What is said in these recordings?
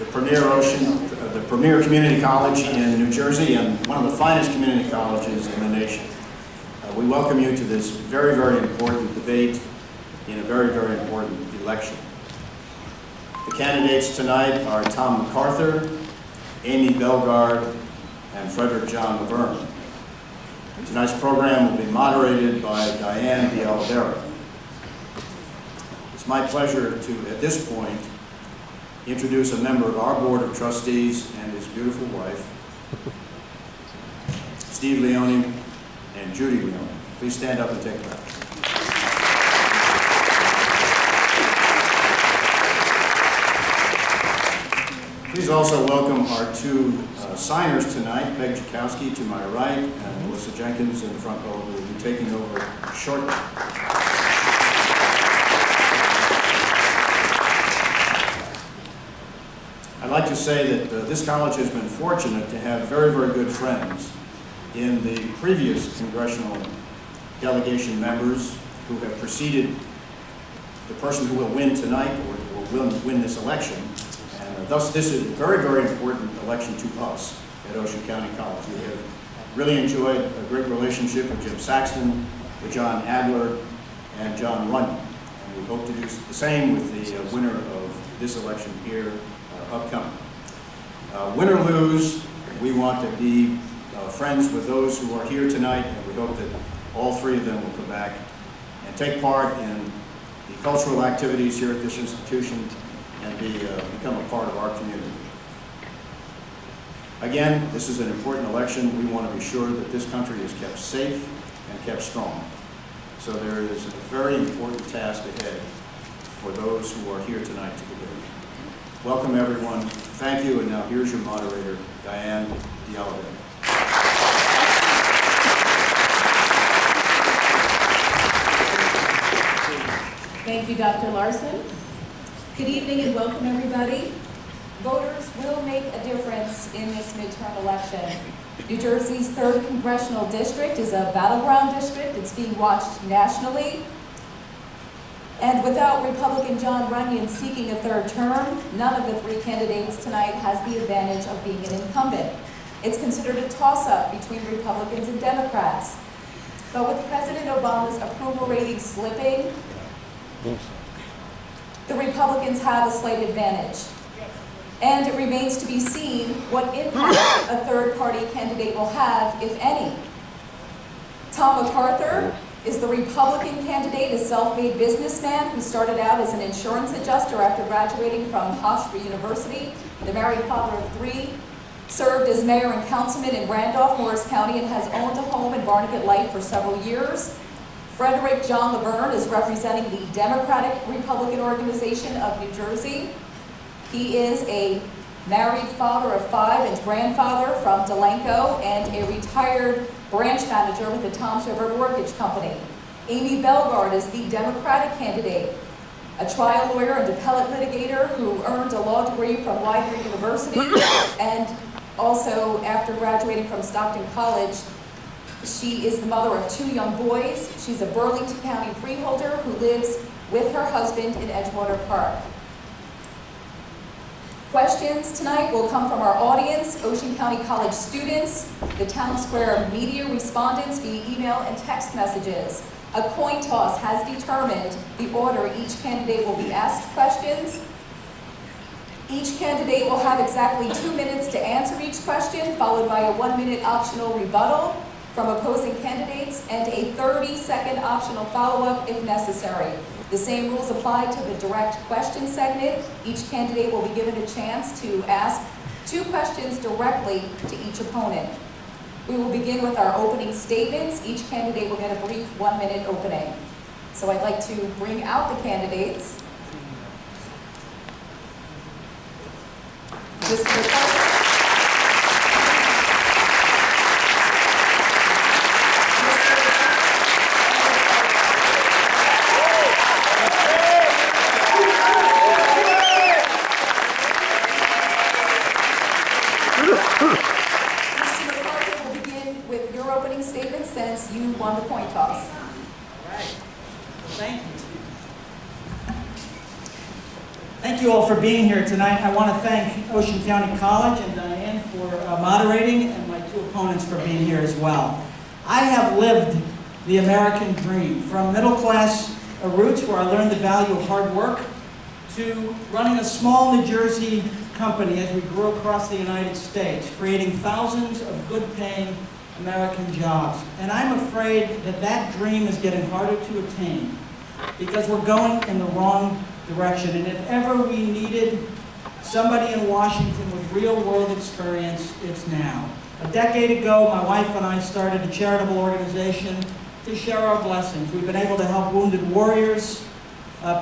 the premier community college in New Jersey and one of the finest community colleges in the nation. We welcome you to this very, very important debate in a very, very important election. The candidates tonight are Tom MacArthur, Amy Bellegarde, and Frederick John Laverne. Tonight's program will be moderated by Diane D'Alibera. It's my pleasure to, at this point, introduce a member of our Board of Trustees and his beautiful wife, Steve Leone and Judy Leone. Please stand up and take a bow. Please also welcome our two signers tonight, Peg Jakowski to my right and Melissa Jenkins in the front row, who will be taking over shortly. I'd like to say that this college has been fortunate to have very, very good friends in the previous congressional delegation members who have preceded the person who will win tonight or will win this election. And thus, this is a very, very important election to us at Ocean County College. We have really enjoyed a great relationship with Jim Saxton, with John Adler, and John Runyon. And we hope to do the same with the winner of this election here upcoming. Win or lose, we want to be friends with those who are here tonight, and we hope that all three of them will come back and take part in the cultural activities here at this institution and become a part of our community. Again, this is an important election. We want to be sure that this country is kept safe and kept strong. So there is a very important task ahead for those who are here tonight to debate. Welcome, everyone. Thank you, and now here's your moderator, Diane D'Alibera. Thank you, Dr. Larson. Good evening and welcome, everybody. Voters will make a difference in this midterm election. New Jersey's 3rd congressional district is a battleground district. It's being watched nationally. And without Republican John Runyon seeking a 3rd term, none of the 3 candidates tonight has the advantage of being an incumbent. It's considered a toss-up between Republicans and Democrats. But with President Obama's approval rating slipping, the Republicans have a slight advantage. And it remains to be seen what impact a third-party candidate will have, if any. Tom MacArthur is the Republican candidate, a self-made businessman who started out as an insurance adjuster after graduating from Hofstra University, the married father of 3, served as mayor and councilman in Randolph, Morris County, and has owned a home in Barnegat Light for several years. Frederick John Laverne is representing the Democratic Republican Organization of New Jersey. He is a married father of 5 and grandfather from Delanco and a retired branch manager with the Toms River Mortgage Company. Amy Bellegarde is the Democratic candidate, a trial lawyer and appellate litigator who earned a law degree from Widener University, and also after graduating from Stockton College, she is the mother of 2 young boys. She's a Burlington County freeholder who lives with her husband in Edgewater Park. Questions tonight will come from our audience, Ocean County College students, the Town Square media respondents via email and text messages. A coin toss has determined the order each candidate will be asked questions. Each candidate will have exactly 2 minutes to answer each question, followed by a 1-minute optional rebuttal from opposing candidates and a 30-second optional follow-up if necessary. The same rules apply to the direct question segment. Each candidate will be given a chance to ask 2 questions directly to each opponent. We will begin with our opening statements. Each candidate will get a brief 1-minute opening. So I'd like to bring out the candidates. Mr. MacArthur. Since you won the coin toss. All right. Thank you. Thank Thank you all for being here tonight. I want to thank Ocean County College and Diane for moderating, and my two opponents for being here as well. I have lived the American dream, from middle-class roots where I learned the value of hard work, to running a small New Jersey company as we grew across the United States, creating thousands of good-paying American jobs. And I'm afraid that that dream is getting harder to attain because we're going in the wrong direction. And if ever we needed somebody in Washington with real-world experience, it's now. A decade ago, my wife and I started a charitable organization to share our blessings. We've been able to help wounded warriors,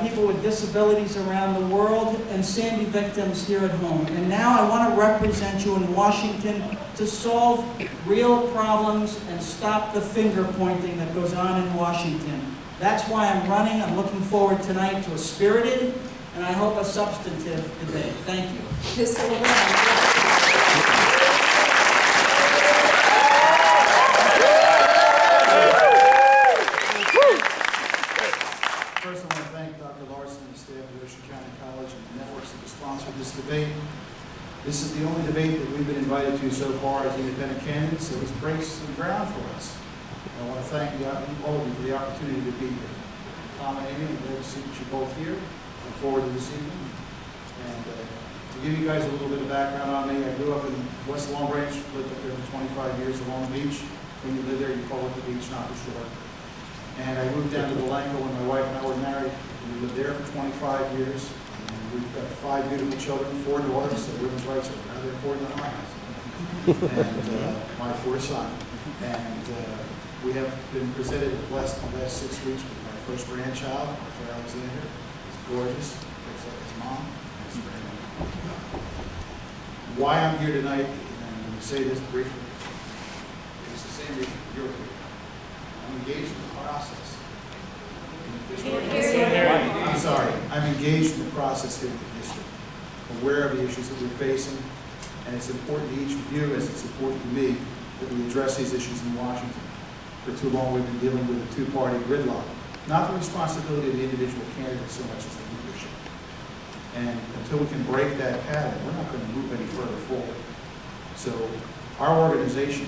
people with disabilities around the world, and Sandy victims here at home. And now I want to represent you in Washington to solve real problems and stop the finger pointing that goes on in Washington. That's why I'm running. I'm looking forward tonight to a spirited and I hope a substantive debate. Thank you. Mr. LeBron. First, I want to thank Dr. Larson and the staff of Ocean County College and the networks that have sponsored this debate. This is the only debate that we've been invited to so far as independent candidates, so this breaks some ground for us. I want to thank all of you for the opportunity to be here. Tom and Amy, I'm glad to see that you're both here. Look forward to this evening. And to give you guys a little bit of background on me, I grew up in West Long Branch, lived up there for 25 years along the beach. When you live there, you call it the beach, not the shore. And I moved down to Vilanco when my wife and I were married. We lived there for 25 years. And we've got 5 beautiful children, 4 daughters, so women's rights are rather important in our house. And my 4th son. And we have been presented and blessed in the last 6 weeks with my first grandchild, Arthur Alexander. He's gorgeous, looks like his mom. Why I'm here tonight, and I'm going to say this briefly, it's the same reason you're here. I'm engaged in the process. I'm sorry. I'm engaged in the process here in the district, aware of the issues that we're facing, and it's important to each of you, as it's important to me, that we address these issues in Washington. For too long, we've been dealing with a two-party gridlock. Not the responsibility of the individual candidate so much as the leadership. And until we can break that pattern, we're not going to move any further forward. So our organization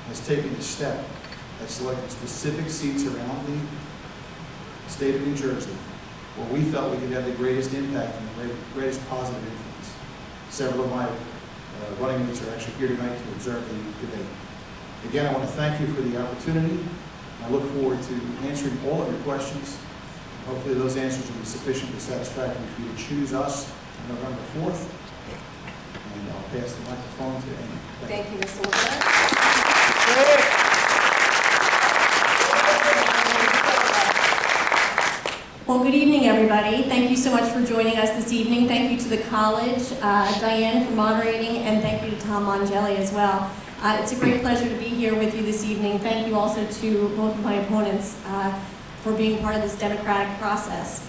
has taken a step that selected specific seats around the state of New Jersey where we felt we could have the greatest impact and the greatest positive influence. Several of my running mates are actually here tonight to observe the debate. Again, I want to thank you for the opportunity. I look forward to answering all of your questions. Hopefully those answers will be sufficiently satisfactory for you to choose us on November 4th. And I'll pass the microphone to Amy. Thank you, Mr. LeBron. Well, good evening, everybody. Thank you so much for joining us this evening. Thank you to the college, Diane for moderating, and thank you to Tom Mongelli as well. It's a great pleasure to be here with you this evening. Thank you also to both of my opponents for being part of this democratic process.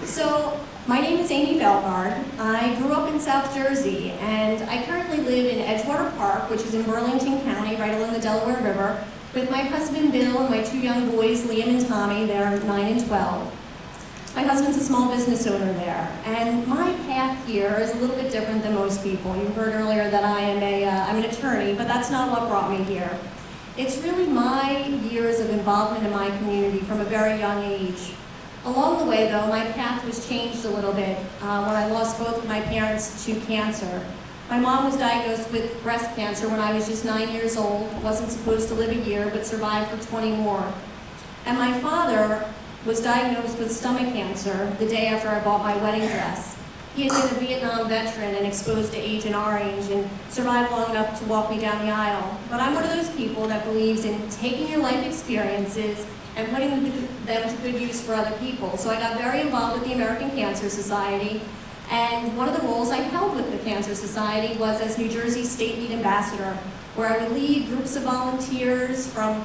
So, my name is Amy Belgard. I grew up in South Jersey, and I currently live in Edgewater Park, which is in Burlington County, right along the Delaware River, with my husband Bill and my 2 young boys, Liam and Tommy. They're 9 and 12. My husband's a small business owner there, and my path here is a little bit different than most people. You heard earlier that I'm an attorney, but that's not what brought me here. It's really my years of involvement in my community from a very young age. Along the way, though, my path was changed a little bit when I lost both of my parents to cancer. My mom was diagnosed with breast cancer when I was just 9 years old, wasn't supposed to live a year, but survived for 20 more. And my father was diagnosed with stomach cancer the day after I bought my wedding dress. He had been a Vietnam veteran and exposed to Agent Orange and survived long enough to walk me down the aisle. But I'm one of those people that believes in taking your life experiences and putting them to good use for other people. So I got very involved with the American Cancer Society, and one of the roles I held with the Cancer Society was as New Jersey State Lead Ambassador, where I would lead groups of volunteers from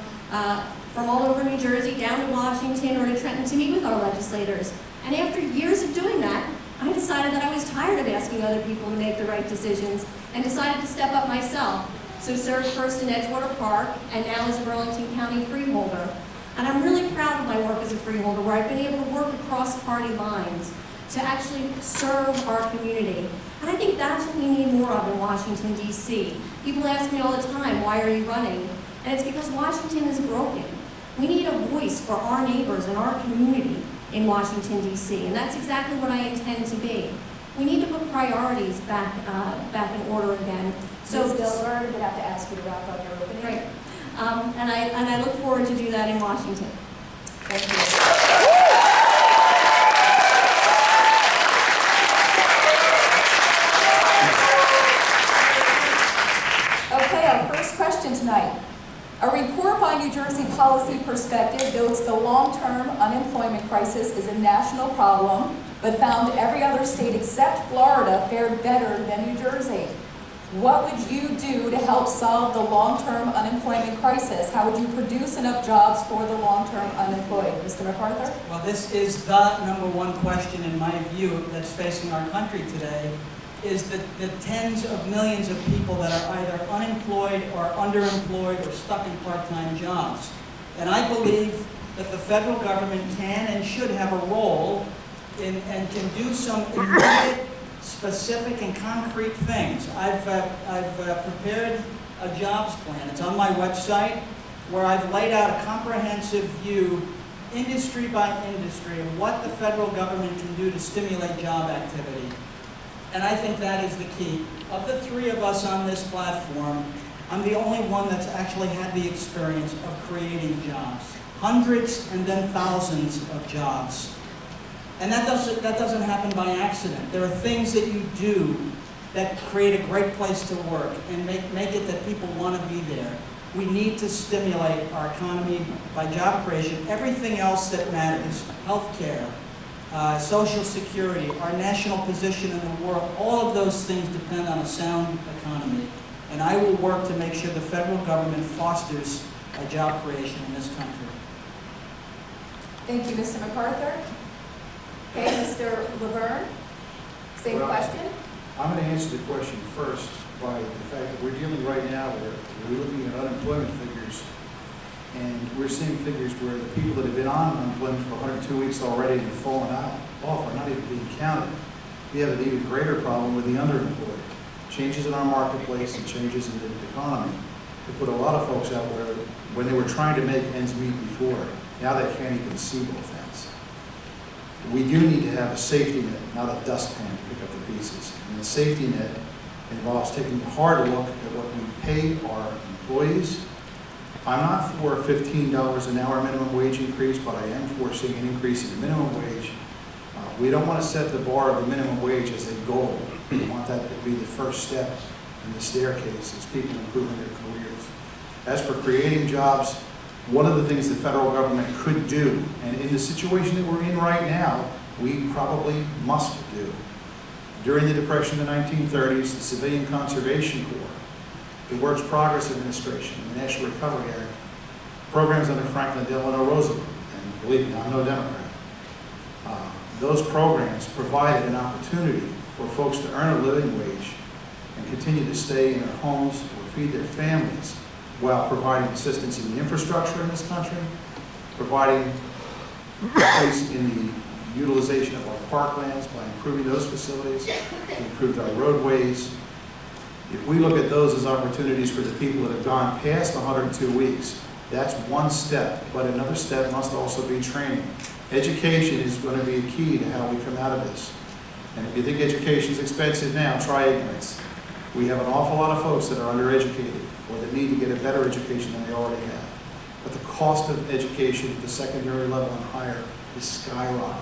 all over New Jersey down to Washington or to Trenton to meet with our legislators. And after years of doing that, I decided that I was tired of asking other people to make the right decisions and decided to step up myself. So served first in Edgewater Park and now as a Burlington County freeholder. And I'm really proud of my work as a freeholder, where I've been able to work across party lines. to actually serve our community. And I think that's what we need more of in Washington, D.C. People ask me all the time, why are you running? And it's because Washington is broken. We need a voice for our neighbors and our community in Washington, D.C., and that's exactly what I intend to be. We need to put priorities back in order again. So, Ms. Gilbert, I'm going to have to ask you to wrap up your opening. Right. And I look forward to do that in Washington. Thank you. Okay, our first question tonight. A report by New Jersey Policy Perspective notes the long-term unemployment crisis is a national problem, but found every other state except Florida fared better than New Jersey. What would you do to help solve the long-term unemployment crisis? How would you produce enough jobs for the long-term unemployed? Mr. MacArthur? Well, this is the number one question in my view that's facing our country today, is the tens of millions of people that are either unemployed or underemployed or stuck in part-time jobs. And I believe that the federal government can and should have a role in and can do some immediate, specific, and concrete things. I've prepared a jobs plan. It's on my website where I've laid out a comprehensive view, industry by industry, of what the federal government can do to stimulate job activity. And I think that is the key. Of the three of us on this platform, I'm the only one that's actually had the experience of creating jobs. Hundreds and then thousands of jobs. And that doesn't happen by accident. There are things that you do that create a great place to work and make it that people want to be there. We need to stimulate our economy by job creation. Everything else that matters, healthcare, Social Security, our national position in the world, all of those things depend on a sound economy. And I will work to make sure the federal government fosters a job creation in this country. Thank you, Mr. MacArthur. Okay, Mr. Laverne, same Well, question. I'm going to answer the question first by the fact that we're dealing right now where we're looking at unemployment figures, and we're seeing figures where the people that have been on unemployment for 102 weeks already and have fallen off are not even being counted. We have an even greater problem with the underemployed. Changes in our marketplace and changes in the economy have put a lot of folks out where when they were trying to make ends meet before, now they can't even see both ends. We do need to have a safety net, not a dustpan to pick up the pieces. And the safety net involves taking a hard look at what we pay our employees. I'm not for a $15 an hour minimum wage increase, but I am for seeing an increase in the minimum wage. We don't want to set the bar of the minimum wage as a goal. We want that to be the first step in the staircase as people improving their careers. As for creating jobs, one of the things the federal government could do, and in the situation that we're in right now, we probably must do. During the Depression in the 1930s, the Civilian Conservation Corps, the Works Progress Administration, and the National Recovery Act, programs under Franklin Delano Roosevelt, and believe me, I'm no Democrat. Those programs provided an opportunity for folks to earn a living wage and continue to stay in their homes or feed their families while providing assistance in the infrastructure in this country, providing place in the utilization of our parklands by improving those facilities, improved our roadways. If we look at those as opportunities for the people that have gone past 102 weeks, that's one step, but another step must also be training. Education is going to be a key to how we come out of this. And if you think education is expensive now, try ignorance. We have an awful lot of folks that are undereducated or that need to get a better education than they already have. But the cost of education at the secondary level and higher is skyrocketing.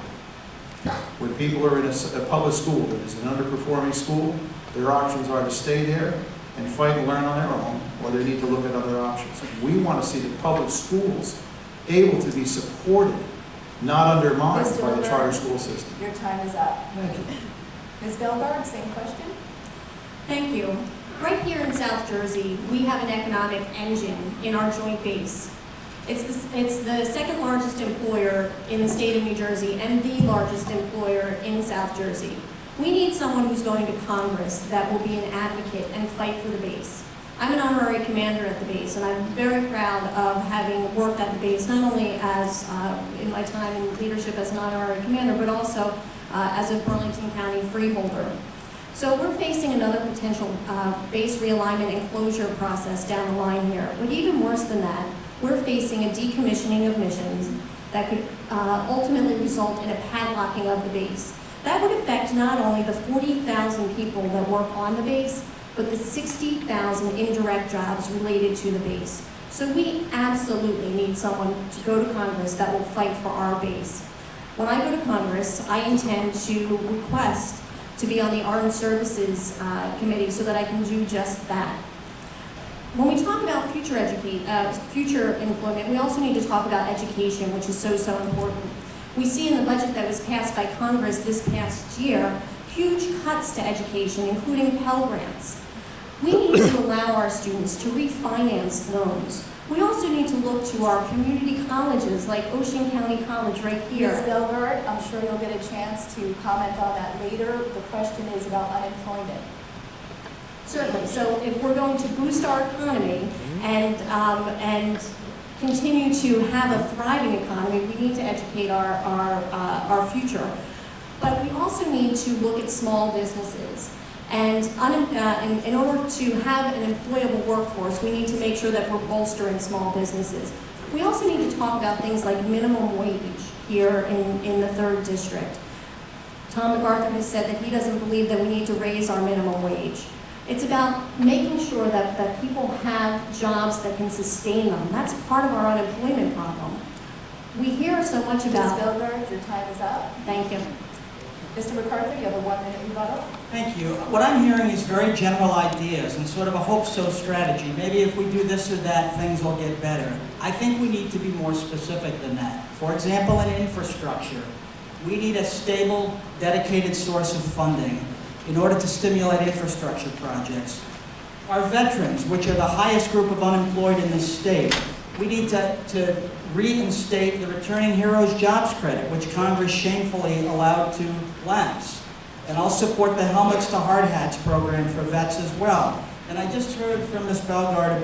When people are in a public school that is an underperforming school, their options are to stay there and fight and learn on their own, or they need to look at other options. We want to see the public schools able to be supported, not undermined Mr. by the Laverne, charter school system. Your time is up. Thank you. Ms. Belgard, same question. Thank you. Right here in South Jersey, we have an economic engine in our joint base. It's the second largest employer in the state of New Jersey and the largest employer in South Jersey. We need someone who's going to Congress that will be an advocate and fight for the base. I'm an honorary commander at the base, and I'm very proud of having worked at the base, not only as in my time in leadership as an honorary commander, but also as a Burlington County freeholder. So we're facing another potential base realignment and closure process down the line here. But even worse than that, we're facing a decommissioning of missions that could ultimately result in a padlocking of the base. That would affect not only the 40,000 people that work on the base, but the 60,000 indirect jobs related to the base. So we absolutely need someone to go to Congress that will fight for our base. When I go to Congress, I intend to request to be on the Armed Services Committee so that I can do just that. When we talk about future employment, we also need to talk about education, which is so important. We see in the budget that was passed by Congress this past year, huge cuts to education, including Pell Grants. We need to allow our students to refinance loans. We also need to look to our community colleges like Ocean County College right here. Ms. Belgard, I'm sure you'll get a chance to comment on that later. The question is about unemployment. Certainly. So if we're going to boost our economy and continue to have a thriving economy, we need to educate our future. But we also need to look at small businesses. And in order to have an employable workforce, we need to make sure that we're bolstering small businesses. We also need to talk about things like minimum wage here in the 3rd District. Tom MacArthur has said that he doesn't believe that we need to raise our minimum wage. It's about making sure that people have jobs that can sustain them. That's part of our unemployment problem. We hear so much about... Ms. Belgard, your time is up. Thank you. Mr. MacArthur, you have a 1-minute rebuttal. Thank you. What I'm hearing is very general ideas and sort of a hope-so strategy. Maybe if we do this or that, things will get better. I think we need to be more specific than that. For example, in infrastructure, we need a stable, dedicated source of funding in order to stimulate infrastructure projects. Our veterans, which are the highest group of unemployed in this state, we need to reinstate the Returning Heroes Jobs Credit, which Congress shamefully allowed to lapse. And I'll support the Helmets to Hard Hats program for vets as well. And I just heard from Ms. Belgard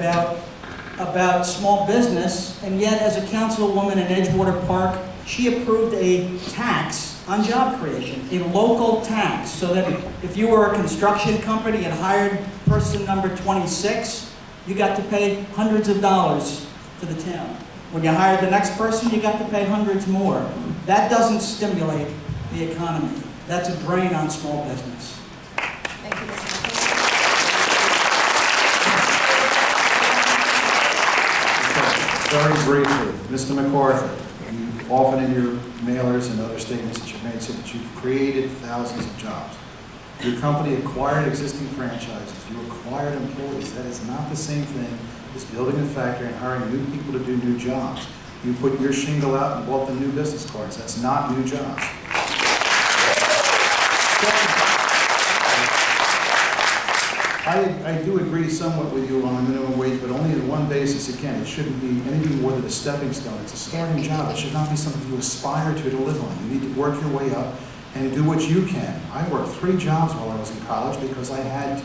about small business, and yet as a councilwoman in Edgewater Park, she approved a tax on job creation, a local tax, so that if you were a construction company and hired person number 26, you got to pay hundreds of dollars to the town. When you hired the next person, you got to pay hundreds more. That doesn't stimulate the economy. That's a drain on small business. Thank you, Mr. Very briefly, Mr. MacArthur, you often in your mailers and other statements that you've made said that you've created thousands of jobs. Your company acquired existing franchises. You acquired employees. That is not the same thing as building a factory and hiring new people to do new jobs. You put your shingle out and bought them new business cards. That's not new jobs. I do agree somewhat with you on the minimum wage, but only on one basis. Again, it shouldn't be anything more than a stepping stone. It's a starting job. It should not be something you aspire to live on. You need to work your way up and do what you can. I worked 3 jobs while I was in college because I had to,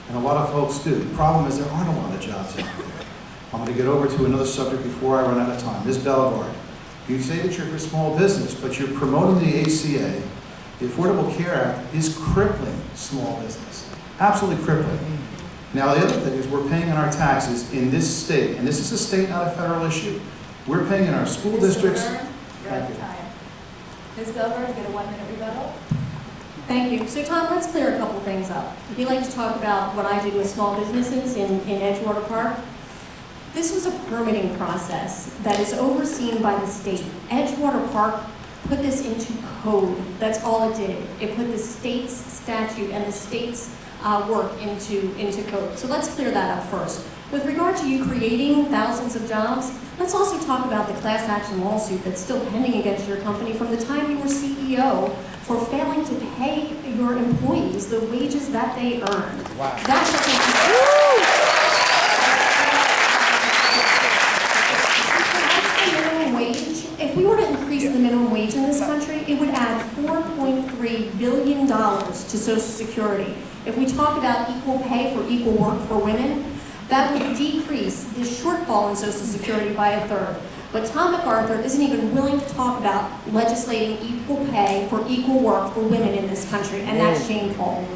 and a lot of folks do. The problem is there aren't a lot of jobs out there. I'm going to get over to another subject before I run out of time. Ms. Belgard, you say that you're for small business, but you're promoting the ACA. The Affordable Care Act is crippling small business. Absolutely crippling. Now, the other thing is we're paying on our taxes in this state, and this is a state, not a federal issue. We're paying in our school districts. You're out of time. Ms. Belgard, you get a 1-minute rebuttal. Thank you. So Tom, let's clear a couple things up. If you'd like to talk about what I did with small businesses in Edgewater Park, this was a permitting process that is overseen by the state. Edgewater Park put this into code. That's all it did. It put the state's statute and the state's work into code. So let's clear that up first. With regard to you creating thousands of jobs, let's also talk about the class action lawsuit that's still pending against your company from the time you were CEO for failing to pay your employees the wages that they earned. Wow. If we were to increase the minimum wage in this country, it would add $4.3 billion to Social Security. If we talk about equal pay for equal work for women, that would decrease the shortfall in Social Security by 1/3. But Tom MacArthur isn't even willing to talk about legislating equal pay for equal work for women in this country, and that's shameful.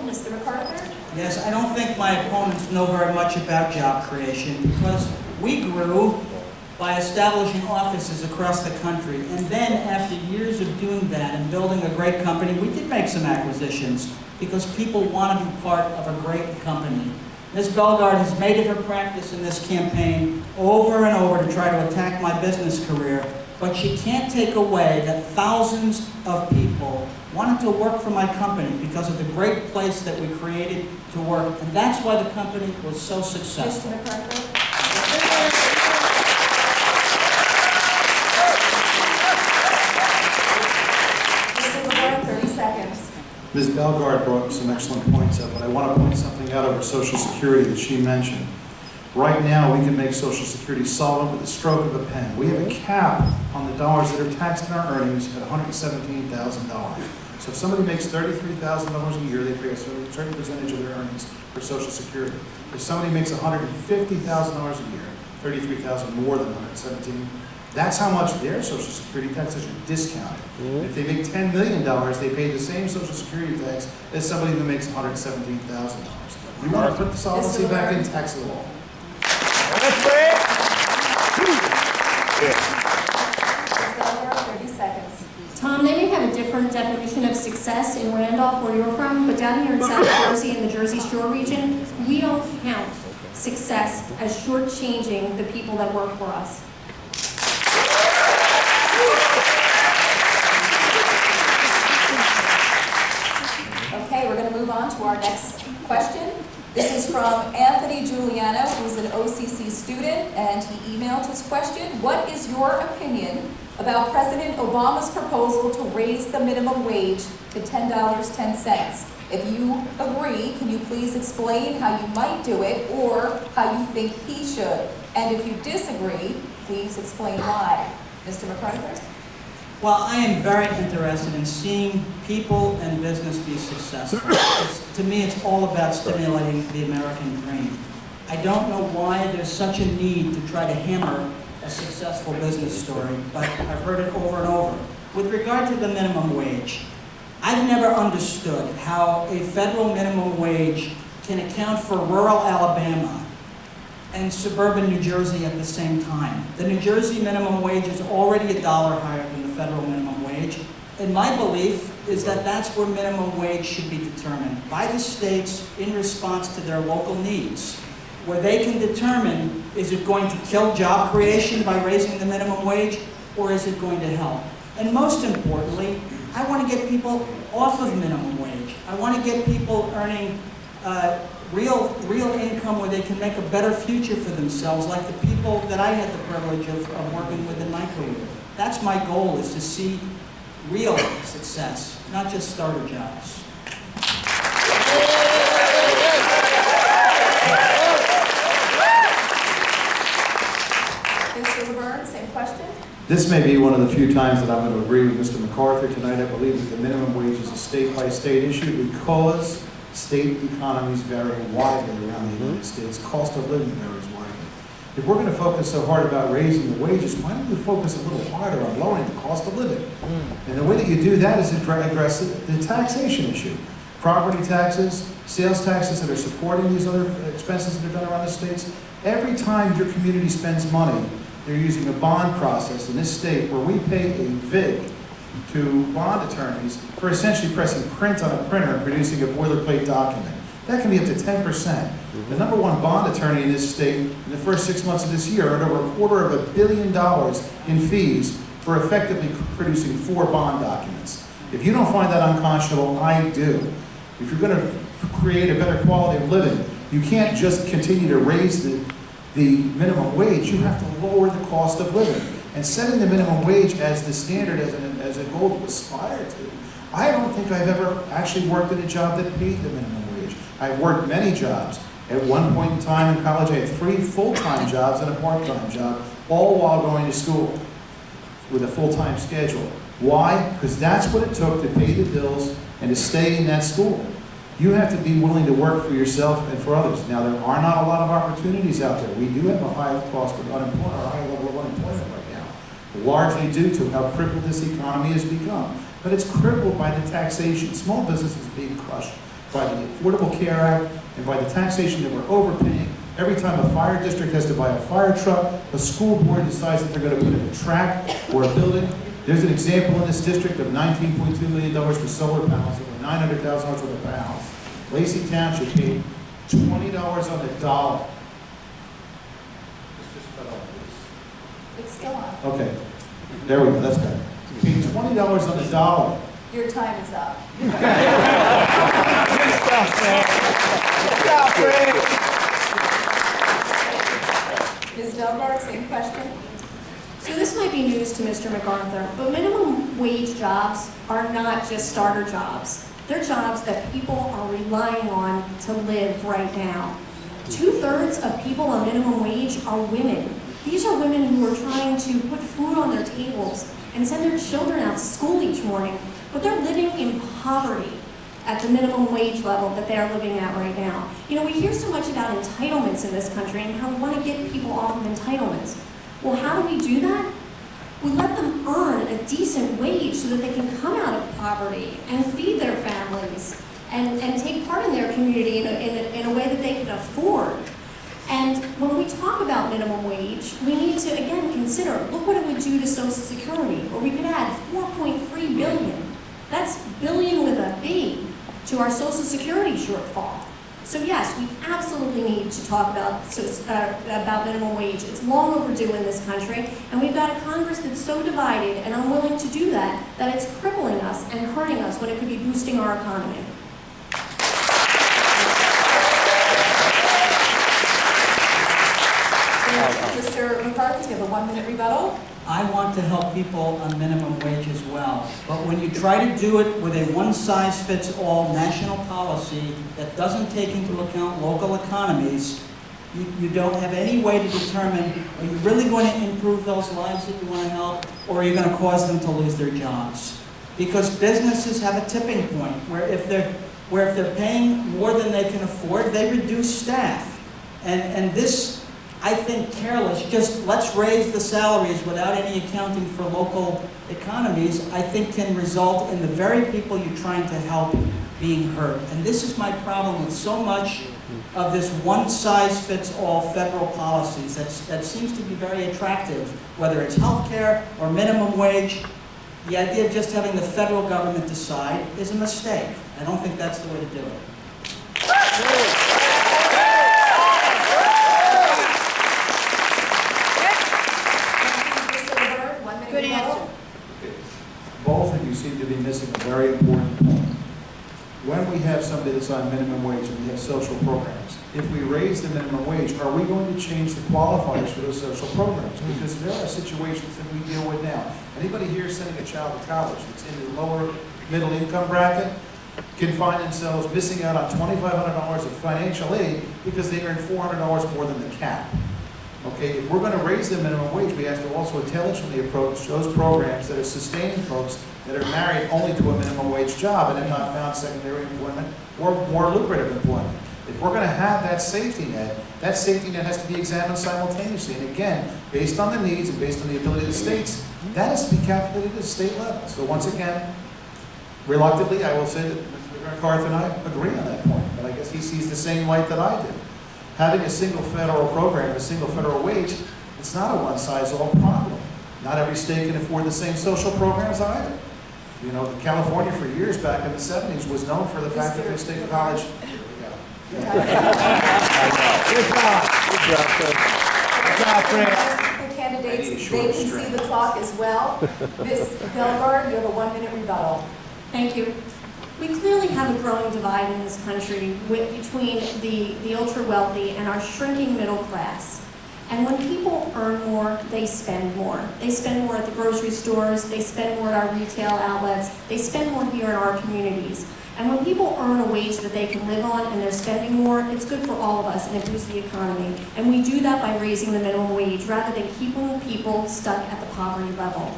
Mr. MacArthur? Yes, I don't think my opponents know very much about job creation because we grew by establishing offices across the country. And then after years of doing that and building a great company, we did make some acquisitions because people want to be part of a great company. Ms. Bellegarde has made it her practice in this campaign over and over to try to attack my business career, but she can't take away that thousands of people wanted to work for my company because of the great place that we created to work, and that's why the company was so successful. Mr. MacArthur? Mr. MacArthur, 30 seconds. Ms. Bellegarde brought some excellent points up, but I want to point something out over Social Security that she mentioned. Right now, we can make Social Security solvent with the stroke of a pen. We have a cap on the dollars that are taxed in our earnings at $117,000. So if somebody makes $33,000 a year, they pay a certain percentage of their earnings for Social Security. If somebody makes $150,000 a year, $33,000 more than $117,000, that's how much their Social Security taxes are discounted. If they make $10 million, they pay the same Social Security tax as somebody who makes $117,000. We want to put the solvency back in tax law. Mr. Bellegarde, 30 seconds. Tom, they may have a different definition of success in Randolph, where you're from, but down here in South Jersey and the Jersey Shore region, we don't count success as shortchanging the people that work for us. Okay, we're going to move on to our next question. This is from Anthony Giuliano, who's an OCC student, and he emailed his question. What is your opinion about President Obama's proposal to raise the minimum wage to $10.10? If you agree, can you please explain how you might do it or how you think he should? And if you disagree, please explain why. Mr. MacArthur? Well, I am very interested in seeing people and business be successful. To me, it's all about stimulating the American dream. I don't know why there's such a need to try to hammer a successful business story, but I've heard it over and over. With regard to the minimum wage, I've never understood how a federal minimum wage can account for rural Alabama and suburban New Jersey at the same time. The New Jersey minimum wage is already $1 higher than the federal minimum wage, and my belief is that that's where minimum wage should be determined by the states in response to their local needs, where they can determine, is it going to kill job creation by raising the minimum wage, or is it going to help? And most importantly, I want to get people off of minimum wage. I want to get people earning real income where they can make a better future for themselves, like the people that I had the privilege of working with in my career. That's my goal, is to see real success, not just starter jobs. Mr. Laverne, same question. This may be one of the few times that I'm going to agree with Mr. MacArthur tonight. I believe that the minimum wage is a state-by-state issue because state economies vary widely around the United States. Cost of living varies widely. If we're going to focus so hard about raising the wages, why don't we focus a little harder on lowering the cost of living? And the way that you do that is to address the taxation issue. Property taxes, sales taxes that are supporting these other expenses that are done around the states. Every time your community spends money, they're using a bond process in this state where we pay a VIG to bond attorneys for essentially pressing print on a printer and producing a boilerplate document. That can be up to 10%. The #1 bond attorney in this state in the first 6 months of this year earned over $250 million in fees for effectively producing 4 bond documents. If you don't find that unconscionable, I do. If you're going to create a better quality of living, you can't just continue to raise the minimum wage. You have to lower the cost of living. And setting the minimum wage as the standard, as a goal to aspire to, I don't think I've ever actually worked at a job that paid the minimum wage. I've worked many jobs. At one point in time in college, I had 3 full-time jobs and a part-time job, all while going to school with a full-time schedule. Why? Because that's what it took to pay the bills and to stay in that school. You have to be willing to work for yourself and for others. Now, there are not a lot of opportunities out there. We do have a high cost of unemployment, or a high level of unemployment right now, largely due to how crippled this economy has become. But it's crippled by the taxation. Small businesses being crushed by the Affordable Care Act and by the taxation that we're overpaying. Every time a fire district has to buy a fire truck, a school board decides that they're going to put in a track or a building. There's an example in this district of $19.2 million for solar panels that were $900,000 worth of panels. Lacey Township paid $20 on the dollar. Let's just cut off this. It's still on. Okay, there we go, that's better. Paid $20 on the dollar. Your time is up. Ms. Delgard, same question. So this might be news to Mr. MacArthur, but minimum wage jobs are not just starter jobs. They're jobs that people are relying on to live right now. 2/3 of people on minimum wage are women. These are women who are trying to put food on their tables and send their children out to school each morning, but they're living in poverty at the minimum wage level that they are living at right now. You know, we hear so much about entitlements in this country and how we want to get people off of entitlements. Well, how do we do that? We let them earn a decent wage so that they can come out of poverty and feed their families and take part in their community in a way that they can afford. And when we talk about minimum wage, we need to, again, consider, look what it would do to Social Security, or we could add $4.3 billion. That's billion with a B to our Social Security shortfall. So yes, we absolutely need to talk about minimum wage. It's long overdue in this country, and we've got a Congress that's so divided and unwilling to do that, that it's crippling us and hurting us when it could be boosting our economy. Mr. MacArthur, you have a 1-minute rebuttal. I want to help people on minimum wage as well. But when you try to do it with a one-size-fits-all national policy that doesn't take into account local economies, you don't have any way to determine, are you really going to improve those lives that you want to help, or are you going to cause them to lose their jobs? Because businesses have a tipping point where if they're paying more than they can afford, they reduce staff. And this, I think, careless, just let's raise the salaries without any accounting for local economies, I think can result in the very people you're trying to help being hurt. And this is my problem with so much of this one-size-fits-all federal policies that seems to be very attractive, whether it's health care or minimum wage. The idea of just having the federal government decide is a mistake. I don't think that's the way to do it. Good answer. Both of you seem to be missing a very important point. When we have somebody that's on minimum wage and we have social programs, if we raise the minimum wage, are we going to change the qualifiers for those social programs? Because there are situations that we deal with now. Anybody here sending a child to college that's in the lower middle income bracket can find themselves missing out on $2,500 of financial aid because they earn $400 more than the cap. Okay, if we're going to raise the minimum wage, we have to also intelligently approach those programs that are sustaining folks that are married only to a minimum wage job and have not found secondary employment or more lucrative employment. If we're going to have that safety net has to be examined simultaneously. And again, based on the needs and based on the ability of the states, that has to be calculated at the state level. So once again, reluctantly, I will say that Mr. MacArthur and I agree on that point, but I guess he sees the same light that I do. Having a single federal program, a single federal wage, it's not a one-size-all problem. Not every state can afford the same social programs either. You know, California for years back in the 70s was known for the fact that their state college... The candidates, they can see the clock as well. Ms. Delgard, you have a 1-minute rebuttal. Thank you. We clearly have a growing divide in this country between the ultra-wealthy and our shrinking middle class. And when people earn more, they spend more. They spend more at the grocery stores, they spend more at our retail outlets, they spend more here in our communities. And when people earn a wage that they can live on and they're spending more, it's good for all of us and it boosts the economy. And we do that by raising the minimum wage rather than keeping people stuck at the poverty level.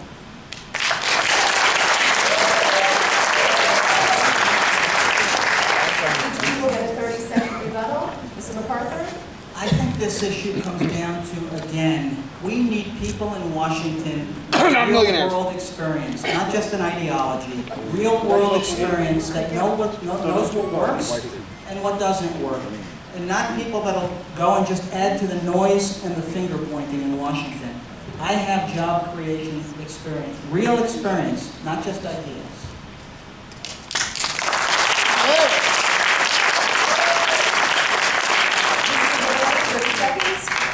this issue comes down to, again, we need people in Washington with real-world experience, not just an ideology, real-world experience that knows what works and what doesn't work, and not people that'll go and just add to the noise and the finger-pointing in Washington. I have job creation experience, real experience, not just ideas.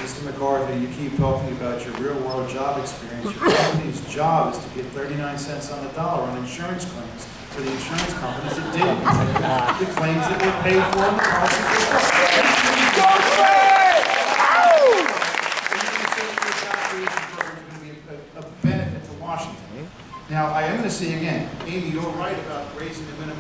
Mr. MacArthur, you keep talking about your real-world job experience. Your company's job is to get 39 cents on the dollar on insurance claims for the insurance companies that didn't pay the claims that were paid for in the policies that were a benefit to Washington. Now, I am going to say again, Amy, you're right about raising the minimum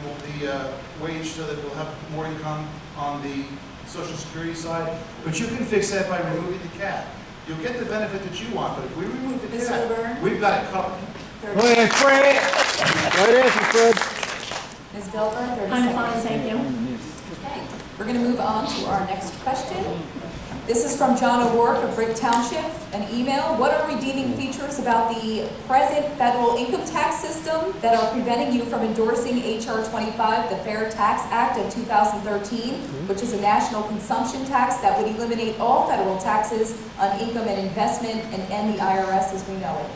wage so that we'll have more income on the Social Security side, but you can fix that by removing the cap. You'll get the benefit that you want, but if we remove the Ms. cap, Wilburn? we've got it covered. Right answer, Fred. Ms. Bilburn, 30 I'm seconds. fine, thank you. Okay, we're going to move on to our next question. This is from John O'Rourke of Brick Township, an email. What are redeeming features about the present federal income tax system that are preventing you from endorsing H.R. 25, the Fair Tax Act of 2013, which is a national consumption tax that would eliminate all federal taxes on income and investment and end the IRS as we know it?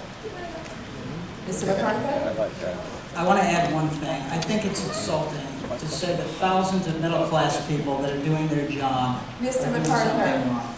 Mr. MacArthur? I want to add one thing. I think it's insulting to say that thousands of middle-class people that are doing their job Mr. are doing MacArthur, something wrong.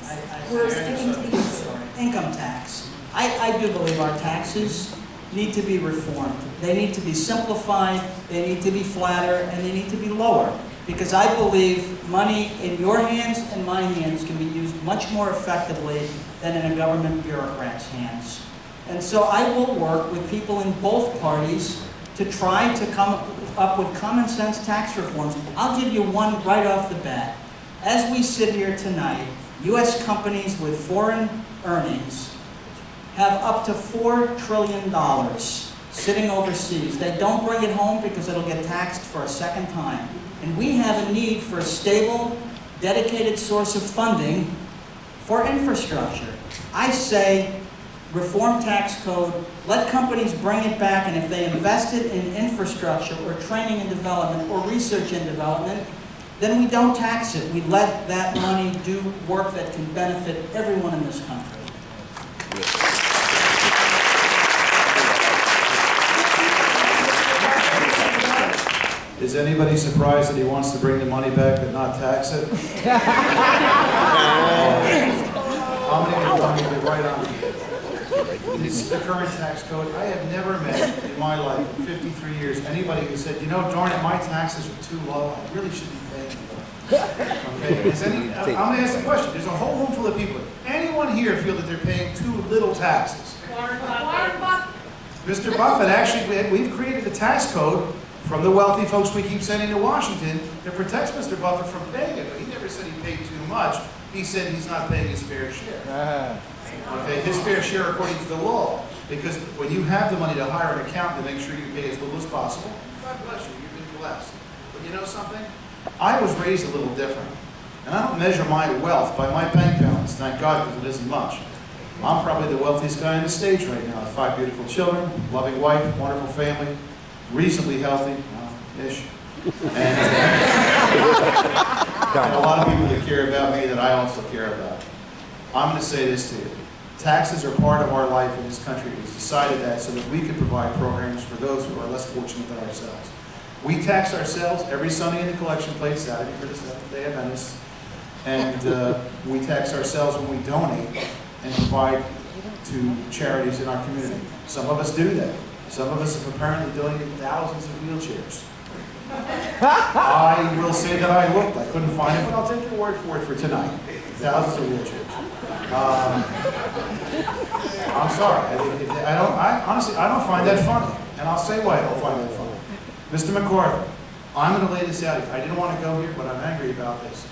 we're sticking to the issue. Income tax. I do believe our taxes need to be reformed. They need to be simplified, they need to be flatter, and they need to be lower. Because I believe money in your hands and my hands can be used much more effectively than in a government bureaucrat's hands. And so I will work with people in both parties to try to come up with common sense tax reforms. I'll give you one right off the bat. As we sit here tonight, U.S. companies with foreign earnings have up to $4 trillion sitting overseas. They don't bring it home because it'll get taxed for a second time. And we have a need for a stable, dedicated source of funding for infrastructure. I say, reform tax code, let companies bring it back, and if they invested in infrastructure or training and development or research and development, then we don't tax it. We let that money do work that can benefit everyone in this country. Is anybody surprised that he wants to bring the money back but not tax it? I'm going to get right on it. This is the current tax code. I have never met in my life, in 53 years, anybody who said, you know, darn it, my taxes are too low. I really should be paying more. Okay? I'm going to ask the question. There's a whole room full of people. Anyone here feel that they're paying too little taxes? Warren Buffett. Mr. Buffett, actually, we've created a tax code from the wealthy folks we keep sending to Washington that protects Mr. Buffett from paying it. But he never said he paid too much. He said he's not paying his fair share. Okay, his fair share according to the law. Because when you have the money to hire an accountant to make sure you pay as little as possible, God bless you, you've been blessed. But you know something? I was raised a little different. And I don't measure my wealth by my bank balance, thank God, because it isn't much. I'm probably the wealthiest guy on the stage right now. I have 5 beautiful children, loving wife, wonderful family, reasonably healthy, ish. And a lot of people that care about me that I also care about. I'm going to say this to you. Taxes are part of our life in this country. We've decided that so that we can provide programs for those who are less fortunate than ourselves. We tax ourselves every Sunday in the collection plate, Saturday for the Seventh-day Adventists. And we tax ourselves when we donate and provide to charities in our community. Some of us do that. Some of us have apparently donated thousands of wheelchairs. I will say that I looked. I couldn't find it, but I'll take your word for it for tonight. Thousands of wheelchairs. I'm sorry. Honestly, I don't find that funny. And I'll say why I don't find that funny. Mr. MacArthur, I'm going to lay this out. I didn't want to go here, but I'm angry about this.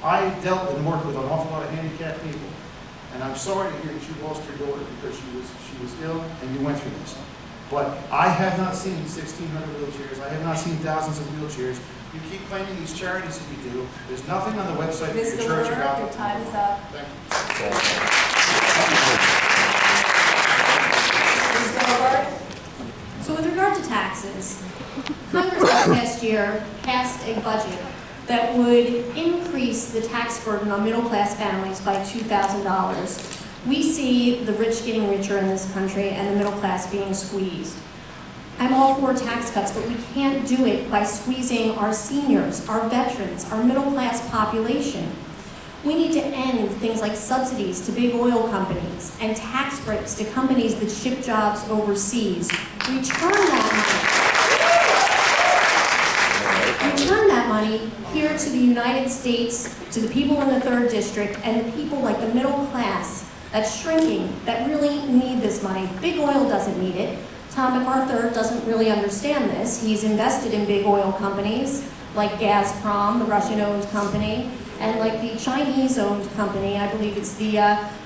I dealt and worked with an awful lot of handicapped people. And I'm sorry to hear that you lost your daughter because she was ill and you went through this. But I have not seen 1,600 wheelchairs. I have not seen thousands of wheelchairs. You keep claiming these charities that you do. There's nothing on the website for your Mr. church Lurk, about your them. time is up. Thank you. Ms. Gilbert? So with regard to taxes, Congress last year passed a budget that would increase the tax burden on middle-class families by $2,000. We see the rich getting richer in this country and the middle class being squeezed. I'm all for tax cuts, but we can't do it by squeezing our seniors, our veterans, our middle-class population. We need to end things like subsidies to big oil companies and tax breaks to companies that ship jobs overseas. Return that money here to the United States, to the people in the 3rd District, and the people like the middle class that's shrinking, that really need this money. Big oil doesn't need it. Tom MacArthur doesn't really understand this. He's invested in big oil companies like Gazprom, the Russian-owned company, and like the Chinese-owned company. I believe it's the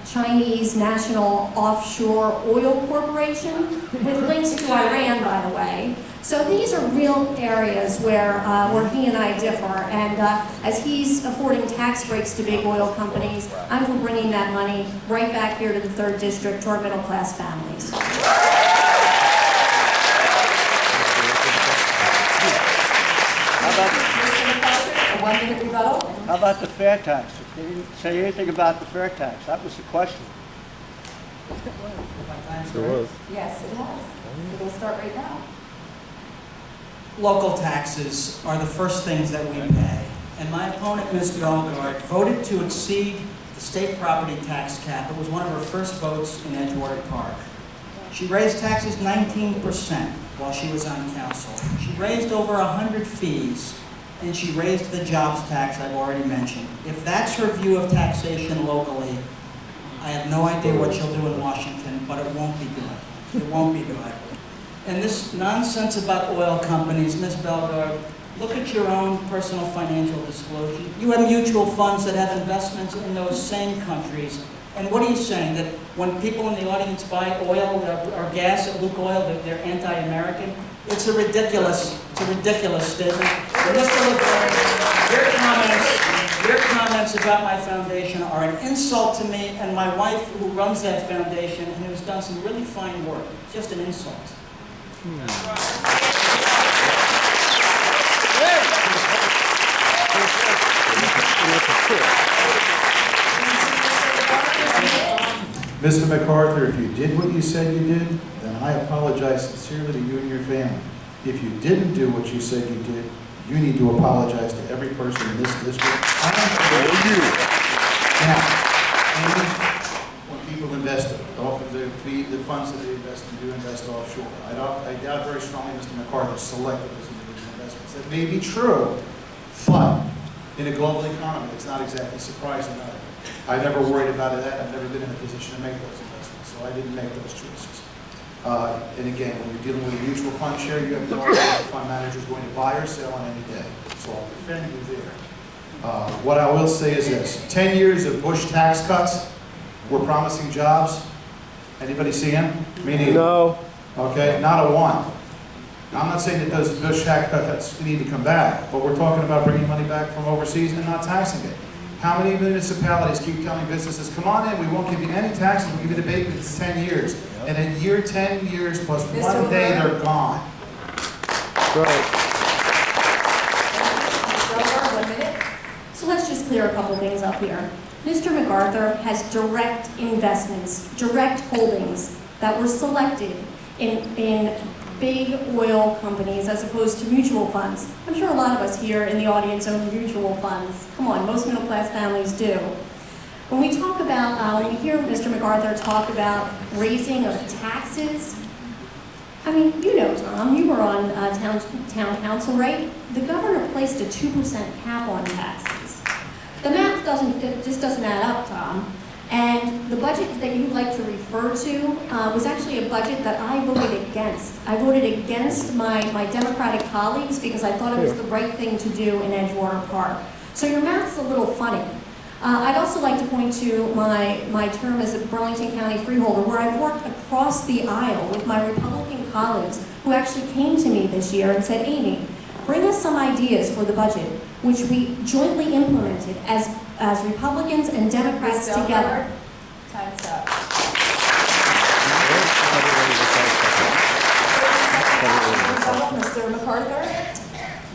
Chinese National Offshore Oil Corporation, with links to Iran, by the way. So these are real areas where he and I differ, and as he's affording tax breaks to big oil companies, I'm for bringing that money right back here to the 3rd District, to our middle-class families. Mr. MacArthur, a 1-minute rebuttal. How about the fair tax? They didn't say anything about the fair tax. That was the question. Yes, it has. It'll start right now. Local taxes are the first things that we pay. And my opponent, Ms. Bellegarde, voted to exceed the state property tax cap. It was one of her first votes in Edgewater Park. She raised taxes 19% while she was on council. She raised over 100 fees, and she raised the jobs tax I've already mentioned. If that's her view of taxation locally, I have no idea what she'll do in Washington, but it won't be good. It won't be good. And this nonsense about oil companies, Ms. Bellegarde, look at your own personal financial disclosure. You have mutual funds that have investments in those same countries. And what are you saying? That when people in the audience buy oil or gas at Lukoil, that they're anti-American? It's a ridiculous statement. And Mr. LeBron, your comments about my foundation are an insult to me and my wife, who runs that foundation and who's done some really fine work. Just an insult. Mr. MacArthur, if you did what you said you did, then I apologize sincerely to you and your family. If you didn't do what you said you did, you need to apologize to every person in this district. Now, when people invest, often the funds that they invest in do invest offshore. I doubt very strongly Mr. MacArthur selected those individual investments. That may be true, but in a global economy, it's not exactly surprising either. I never worried about that. I've never been in a position to make those investments, so I didn't make those choices. And again, when you're dealing with a mutual fund share, you have no idea if the fund manager is going to buy or sell on any day. So I'll defend you there. What I will say is this: 10 years of Bush tax cuts were promising jobs. Anybody see them? Me neither. No. Okay, not a one. Now, I'm not saying that those Bush tax cuts need to come back, but we're talking about bringing money back from overseas and not taxing it. How many municipalities keep telling businesses, come on in, we won't give you any taxes, we'll give you the abatement, it's 10 years. And in year 10 years plus Mr. one day, Lurk. they're gone. Right. Mr. 1 minute. So let's just clear a couple things up here. Mr. MacArthur has direct investments, direct holdings that were selected in big oil companies as opposed to mutual funds. I'm sure a lot of us here in the audience own mutual funds. Come on, most middle-class families do. When we talk about, when you hear Mr. MacArthur talk about raising of taxes, I mean, you know, Tom, you were on town council, right? The governor placed a 2% cap on taxes. The math just doesn't add up, Tom. And the budget that you'd like to refer to was actually a budget that I voted against. I voted against my Democratic colleagues because I thought it was the right thing to do in Edgewater Park. So your math's a little funny. I'd also like to point to my term as a Burlington County freeholder, where I've worked across the aisle with my Republican colleagues who actually came to me this year and said, Amy, bring us some ideas for the budget, which we jointly implemented as Republicans and Democrats Ms. together. Belmar, time's up. Mr. MacArthur?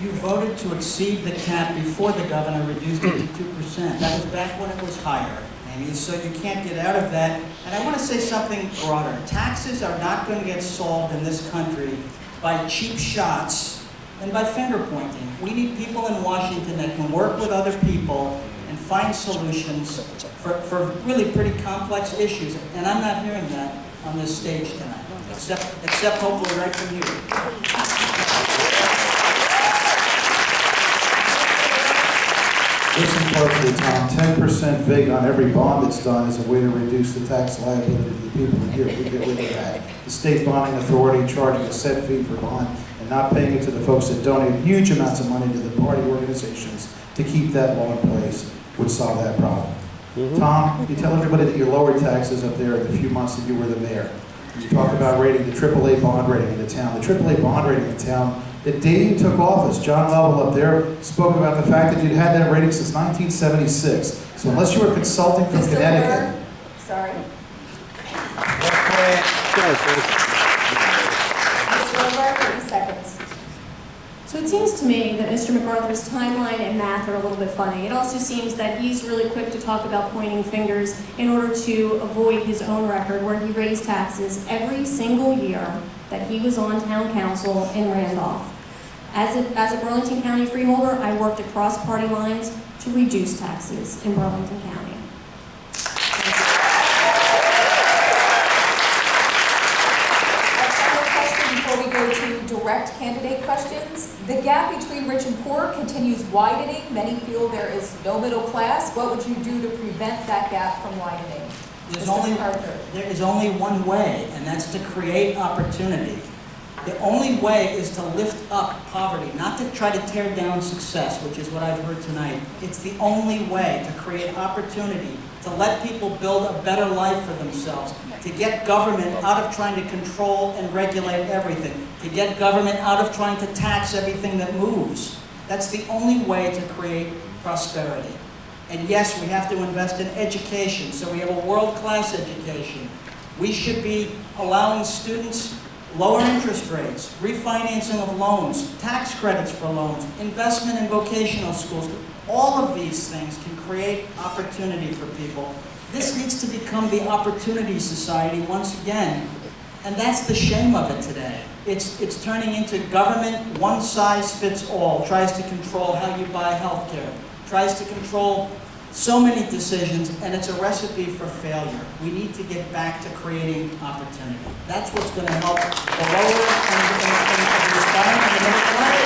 You voted to exceed the cap before the governor reduced it to 2%. That was back when it was higher. Amy, so you can't get out of that. And I want to say something broader. Taxes are not going to get solved in this country by cheap shots and by finger pointing. We need people in Washington that can work with other people and find solutions for really pretty complex issues. And I'm not hearing that on this stage tonight, except hopefully right from you. Listen closely, Tom. 10% vig on every bond that's done is a way to reduce the tax liability to the people in here. We get rid of that. The state bonding authority charging a set fee for bond and not paying it to the folks that donate huge amounts of money to the party organizations to keep that law in place would solve that problem. Tom, you tell everybody that you lowered taxes up there in the few months that you were the mayor. You talk about rating the AAA bond rating in the town. The AAA bond rating in town, the day you took office, John Lovell up there spoke about the fact that you'd had that rating since 1976. So unless you were consulting from Mr. Connecticut. Moore? Sorry. Ms. Wilbur, 30 seconds. So it seems to me that Mr. MacArthur's timeline and math are a little bit funny. It also seems that he's really quick to talk about pointing fingers in order to avoid his own record, where he raised taxes every single year that he was on town council in Randolph. As a Burlington County freeholder, I worked across party lines to reduce taxes in Burlington County. Before we go to direct candidate questions, the gap between rich and poor continues widening. Many feel there is no middle class. What would you do to prevent that gap from widening? There is only one way, and that's to create opportunity. The only way is to lift up poverty, not to try to tear down success, which is what I've heard tonight. It's the only way to create opportunity, to let people build a better life for themselves, to get government out of trying to control and regulate everything, to get government out of trying to tax everything that moves. That's the only way to create prosperity. And yes, we have to invest in education, so we have a world-class education. We should be allowing students lower interest rates, refinancing of loans, tax credits for loans, investment in vocational schools. All of these things can create opportunity for people. This needs to become the opportunity society once again, and that's the shame of it today. It's turning into government, one size fits all, tries to control how you buy health care, tries to control so many decisions, and it's a recipe for failure. We need to get back to creating opportunity. That's what's going to help the lower and the aspiring and the middle class.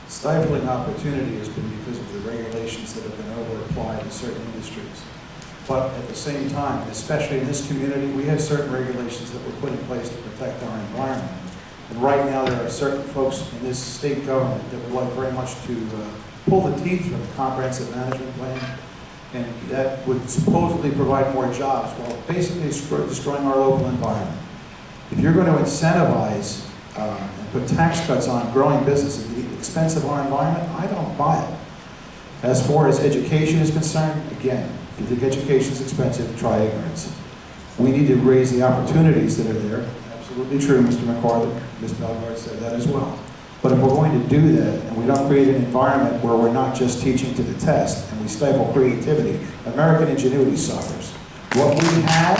Stifling opportunity has been because of the regulations that have been over-applied to certain industries. But at the same time, especially in this community, we have certain regulations that were put in place to protect our environment. And right now, there are certain folks in this state government that would like very much to pull the teeth from the comprehensive management plan, and that would supposedly provide more jobs, while basically destroying our local environment. If you're going to incentivize and put tax cuts on growing businesses at the expense of our environment, I don't buy it. As far as education is concerned, again, if you think education is expensive, try ignorance. We need to raise the opportunities that are there. Absolutely true, Mr. MacArthur. Ms. Belmar said that as well. But if we're going to do that, and we don't create an environment where we're not just teaching to the test, and we stifle creativity, American ingenuity suffers. What we have,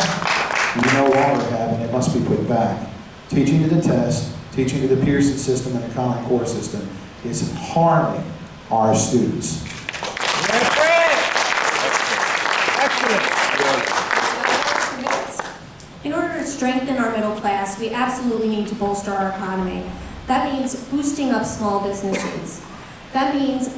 we no longer have, and it must be put back. Teaching to the test, teaching to the Pearson system and the Common Core system is harming our students. In order to strengthen our middle class, we absolutely need to bolster our economy. That means boosting up small businesses. That means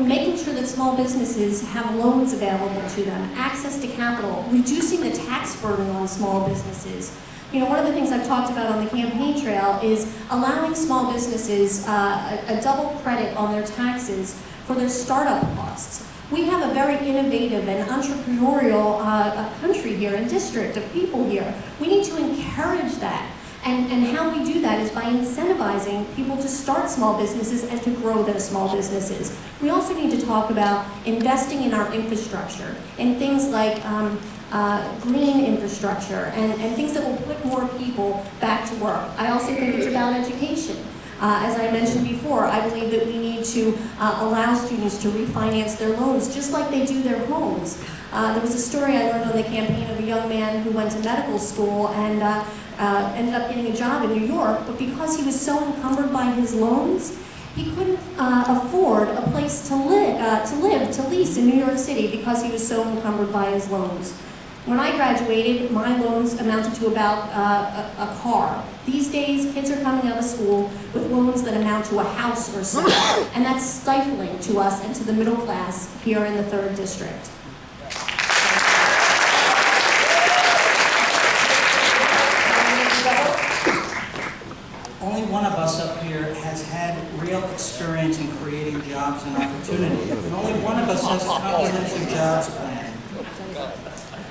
making sure that small businesses have loans available to them, access to capital, reducing the tax burden on small businesses. You know, one of the things I've talked about on the campaign trail is allowing small businesses a double credit on their taxes for their startup costs. We have a very innovative and entrepreneurial country here and district of people here. We need to encourage that. And how we do that is by incentivizing people to start small businesses and to grow their small businesses. We also need to talk about investing in our infrastructure and things like green infrastructure and things that will put more people back to work. I also think it's about education. As I mentioned before, I believe that we need to allow students to refinance their loans just like they do their homes. There was a story I learned on the campaign of a young man who went to medical school and ended up getting a job in New York, but because he was so encumbered by his loans, he couldn't afford a place to lease in New York City because he was so encumbered by his loans. When I graduated, my loans amounted to about a car. These days, kids are coming out of school with loans that amount to a house or so, and that's stifling to us and to the middle class here in the 3rd District. Only one of us up here has had real experience in creating jobs and opportunity, and only one of us has a comprehensive jobs plan.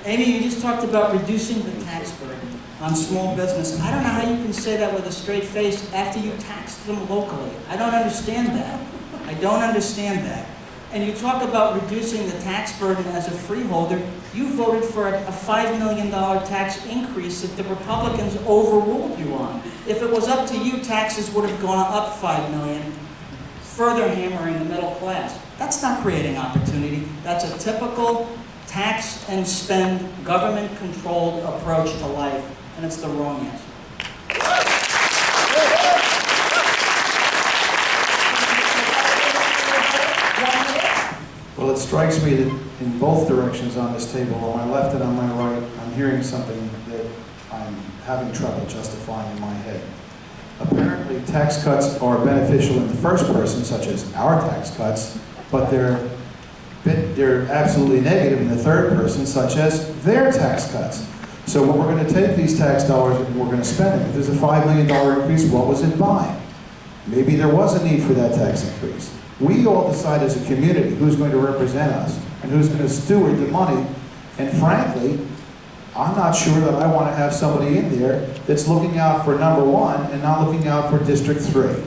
Amy, you just talked about reducing the tax burden on small business. I don't know how you can say that with a straight face after you taxed them locally. I don't understand that. I don't understand that. And you talk about reducing the tax burden as a freeholder. You voted for a $5 million tax increase that the Republicans overruled you on. If it was up to you, taxes would have gone up $5 million, further hammering the middle class. That's not creating opportunity. That's a typical tax and spend, government-controlled approach to life, and it's the wrong answer. Well, it strikes me that in both directions on this table, on my left and on my right, I'm hearing something that I'm having trouble justifying in my head. Apparently, tax cuts are beneficial in the first person, such as our tax cuts, but they're absolutely negative in the third person, such as their tax cuts. So when we're going to take these tax dollars and we're going to spend them, if there's a $5 million increase, what was it buying? Maybe there was a need for that tax increase. We all decide as a community who's going to represent us and who's going to steward the money. And frankly, I'm not sure that I want to have somebody in there that's looking out for number 1 and not looking out for District 3.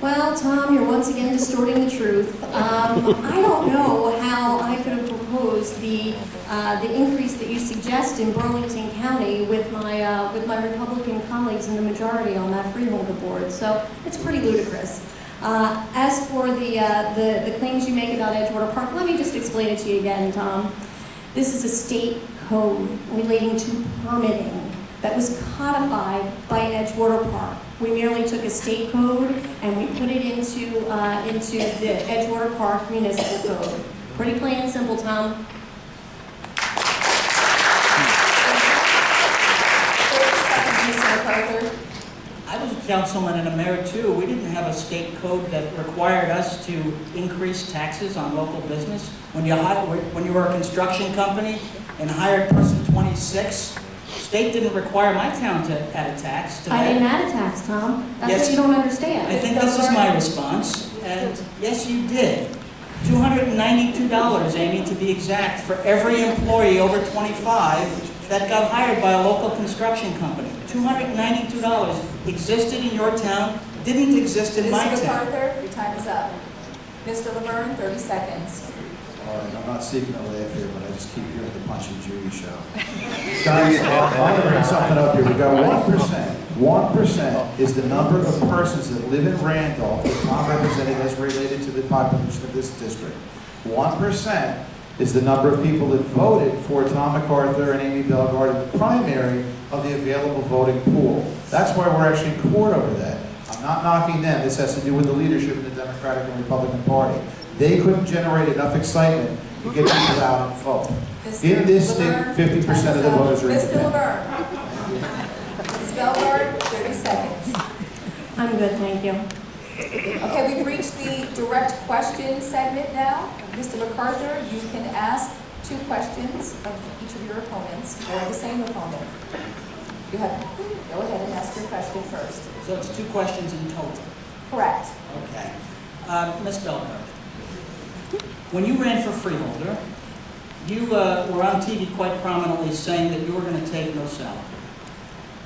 Well, Tom, you're once again distorting the truth. I don't know how I could have proposed the increase that you suggest in Burlington County with my Republican colleagues in the majority on that freeholder board. So it's pretty ludicrous. As for the claims you make about Edgewater Park, let me just explain it to you again, Tom. This is a state code relating to permitting that was codified by Edgewater Park. We merely took a state code and we put it into the Edgewater Park Municipal Code. Pretty plain and simple, Tom. 30 seconds, Mr. MacArthur. I was a councilman and a mayor too. We didn't have a state code that required us to increase taxes on local business. When you were a construction company and hired person 26, state didn't require my town to add a tax to that. I didn't add a tax, Tom. That's Yes, what you don't understand. I think this is my response, and yes, you did. $292, Amy, to be exact, for every employee over 25 that got hired by a local construction company. $292 existed in your town, didn't exist in my Mr. town. MacArthur, your time is up. Mr. Laverne, 30 seconds. All right, I'm not seeking a laugh here, but I just keep hearing the Punch and Judy show. Guys, I'm going to bring something up here. We got 1%. 1% is the number of persons that live in Randolph that Tom represented as related to the population of this district. 1% is the number of people that voted for Tom MacArthur and Amy Bellegarde in the primary of the available voting pool. That's why we're actually in court over that. I'm not knocking them. This has to do with the leadership in the Democratic and Republican Party. They couldn't generate enough excitement to get people out and vote. In this state, 50% of the voters are Mr. independent. Laverne. Ms. Bellegarde, 30 seconds. I'm good, thank you. Okay, we've reached the direct question segment now. Mr. MacArthur, you can ask 2 questions of each of your opponents, or the same opponent. You have, go ahead and ask your question first. So it's 2 questions in total. Correct. Okay. Ms. Belkert, when you ran for freeholder, you were on TV quite prominently saying that you were going to take no salary.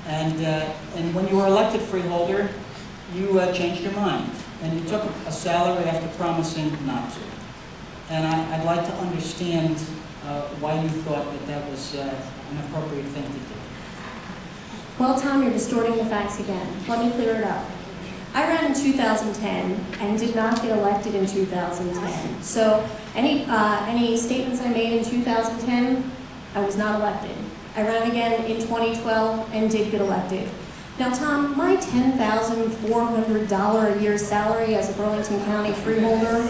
And when you were elected freeholder, you changed your mind, and you took a salary after promising not to. And I'd like to understand why you thought that that was an appropriate thing to do. Well, Tom, you're distorting the facts again. Let me clear it up. I ran in 2010 and did not get elected in 2010. So any statements I made in 2010, I was not elected. I ran again in 2012 and did get elected. Now, Tom, my $10,400 a year salary as a Burlington County freeholder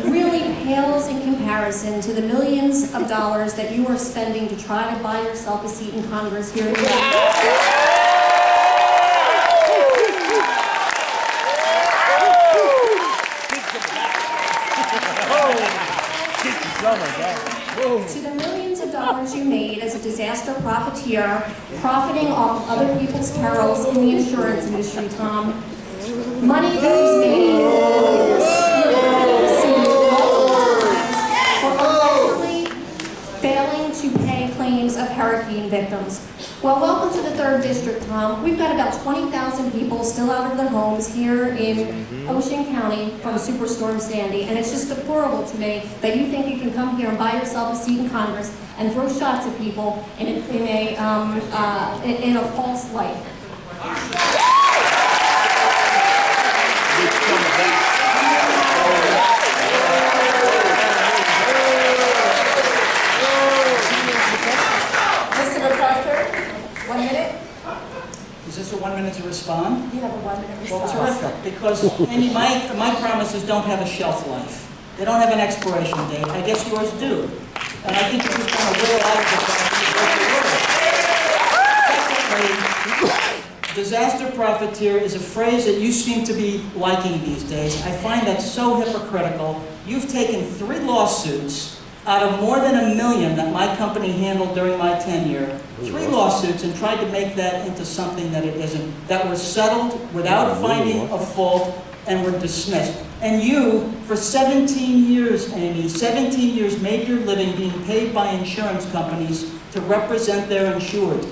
really pales in comparison to the millions of dollars that you are spending to try to buy yourself a seat in Congress here in the United States. To the millions of dollars you made as a disaster profiteer, profiting off of other people's perils in the insurance industry, Tom. Money that was made for allegedly failing to pay claims of hurricane victims. Well, welcome to the 3rd District, Tom. We've got about 20,000 people still out of their homes here in Ocean County from Superstorm Sandy, and it's just deplorable to me that you think you can come here and buy yourself a seat in Congress and throw shots at people in a false light. Mr. MacArthur, 1 minute. Is this a 1 minute to respond? You have a 1 minute Well, response. terrific, because Amy, my promises don't have a shelf life. They don't have an expiration date. I guess yours do. And I think this is going to roll out of the fact that you broke the rule. Secondly, disaster profiteer is a phrase that you seem to be liking these days. I find that so hypocritical. You've taken 3 lawsuits out of more than $1 million that my company handled during my tenure, 3 lawsuits, and tried to make that into something that it isn't, that were settled without finding a fault and were dismissed. And you, for 17 years, Amy, 17 years made your living being paid by insurance companies to represent their insured.